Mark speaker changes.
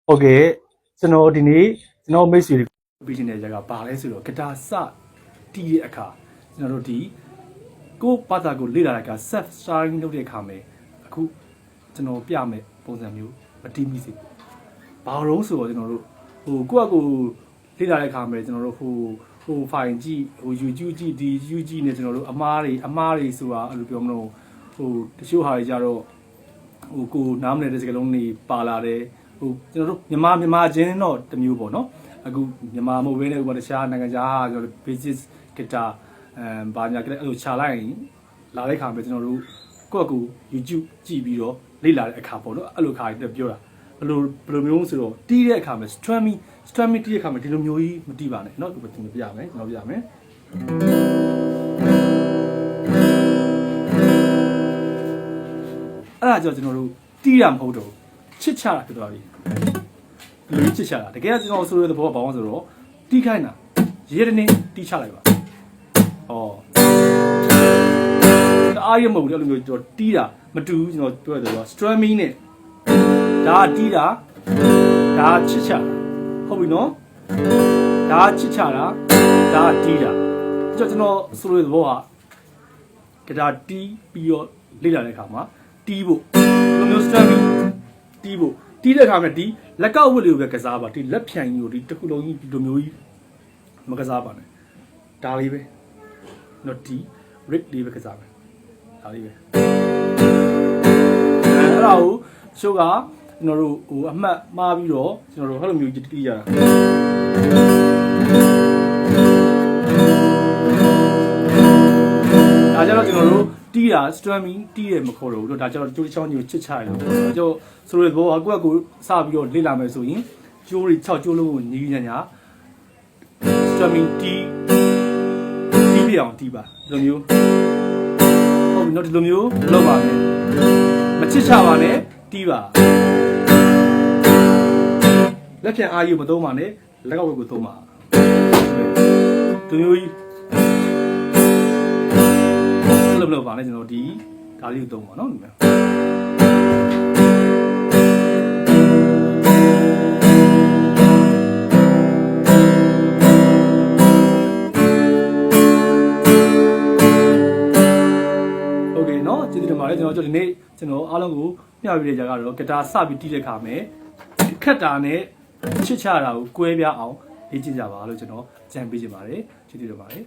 Speaker 1: ဟုတ်ကဲ့ကျွန်တော်ဒီနေ့ကျွန်တော်မိတ်ဆွေတွေပြီးနေတဲ့ຢာကဘာလဲဆိုတော့ဂတာစတီးတဲ့အခါကျွန်တော်တို့ဒီကိုဘာသာကိုလေ့လာတဲ့အခါ self starting လုပ်တဲ့အခါမှာအခုကျွန်တော်ပြမယ်ပုံစံမျိုးမတီးမိစေဘာလို့ဆိုတော့ကျွန်တော်တို့ကိုယ့်အကိုလေ့လာတဲ့အခါမှာကျွန်တော်တို့ဖိုင်ကြည့်YouTube ကြည့်ဒီ YouTube နဲ့ကျွန်တော်တို့အမားတွေဆိုတာအဲ့လိုပြောမလို့တချို့ဟာတွေကြတော့ကိုနားမလည်တဲ့စကားလုံးတွေပါလာတယ်ကျွန်တော်တို့မြန်မာချင်းတော့တမျိုးပေါ့နော်အခုမြန်မာမဟုတ်ဘဲနဲ့ဥပမာတခြားနိုင်ငံခြားဟာကျွန်တော် basic guitar ဘာညာကလေးအဲ့လိုခြာလိုက်ရင်လာတဲ့ခါမှာကျွန်တော်တို့ကိုယ့်အကူ YouTube ကြည့်ပြီးတော့လေ့လာတဲ့အခါပေါ့နော်အဲ့လိုခါကြီးပြောတာဘယ်လိုမျိုးဆိုတော့တီးတဲ့အခါမှာ strumming တီးတဲ့အခါမှာဒီလိုမျိုးကြီးမတီးပါနဲ့เนาะဒီပြပြမယ်ကျွန်တော်ပြမယ်အဲ့ဒါကြောင့်ကျွန်တော်တို့တီးတာမဟုတ်တော့ချစ်ချတာဖြစ်သွားပြီလူကြီးချစ်ချတာတကယ်ကျွန်တော်ဆိုရတဲ့ဘောကဘာလို့ဆိုတော့တီးခိုင်းတာရေတနေတီးချလိုက်ပါအားရမဟုတ်ဘူးအဲ့လိုမျိုးကျွန်တော်တီးတာမတူဘူးကျွန်တော်ပြောတယ်ဆိုတော့ strumming နဲ့ဒါတီးတာဒါချစ်ချတာဟုတ်ပြီနော်ဒါချစ်ချတာဒါတီးတာကျွန်တော်ဆိုရတဲ့ဘောကဒါတီးပြီးတော့လေ့လာတဲ့အခါမှာတီးဖို့ဒီလိုမျိုး strumming တီးဖို့တီးတဲ့အခါမှာဒီလက်ကောက်ဝတ်လေးကိုပဲကစားပါဒီလက်ဖြန်ကြီးကိုဒီတစ်ခုလုံးကြီးဒီလိုမျိုးကြီးမကစားပါနဲ့ဒါလေးပဲနော်ဒီ rig လေးပဲကစားမယ်ဒါလေးပဲအဲ့ဒါကိုချိုးကကျွန်တော်တို့အမှတ်မှားပြီးတော့ကျွန်တော်တို့ဟဲ့လိုမျိုးတီးရတာဒါကြတော့ကျွန်တော်တို့တီးတာ strumming တီးရမခေါ်တော့ဘူးဒါကြတော့ကျိုးချောင်းကြီးကိုချစ်ချရတယ်လို့ပြောတော့ကျွန်တော်ဆိုရဘောကိုယ့်ကိုစပြီးတော့လေ့လာမယ်ဆိုရင်ကျိုးတွေ6ကျိုးလုံးကိုညီညာ strumming တီးပြအောင်တီးပါဒီလိုမျိုးဟုတ်ပြီနော်ဒီလိုမျိုးလုပ်ပါမယ်မချစ်ချပါနဲ့တီးပါလက်ဖြံအားယူမသုံးပါနဲ့လက်ကောက်ဝက်ကိုသုံးပါဒီမျိုးကြီးလောက်ပါနဲ့ကျွန်တော်ဒီဒါလေးကိုသုံးပါနော်ဒီမှာကျေးဇူးတင်ပါတယ်ကျွန်တော်ဒီနေ့ကျွန်တော်အားလုံးကိုမျှဝေတဲ့ကြကတော့ဂတာစပြီးတီးတဲ့ခါမှာခက်တာနဲ့ချစ်ချတာကိုကွဲပြားအောင်လေ့ကျင့်ကြပါလို့ကျွန်တော်ကြံပေးချင်ပါတယ်ကျေးဇူးတင်ပါတယ်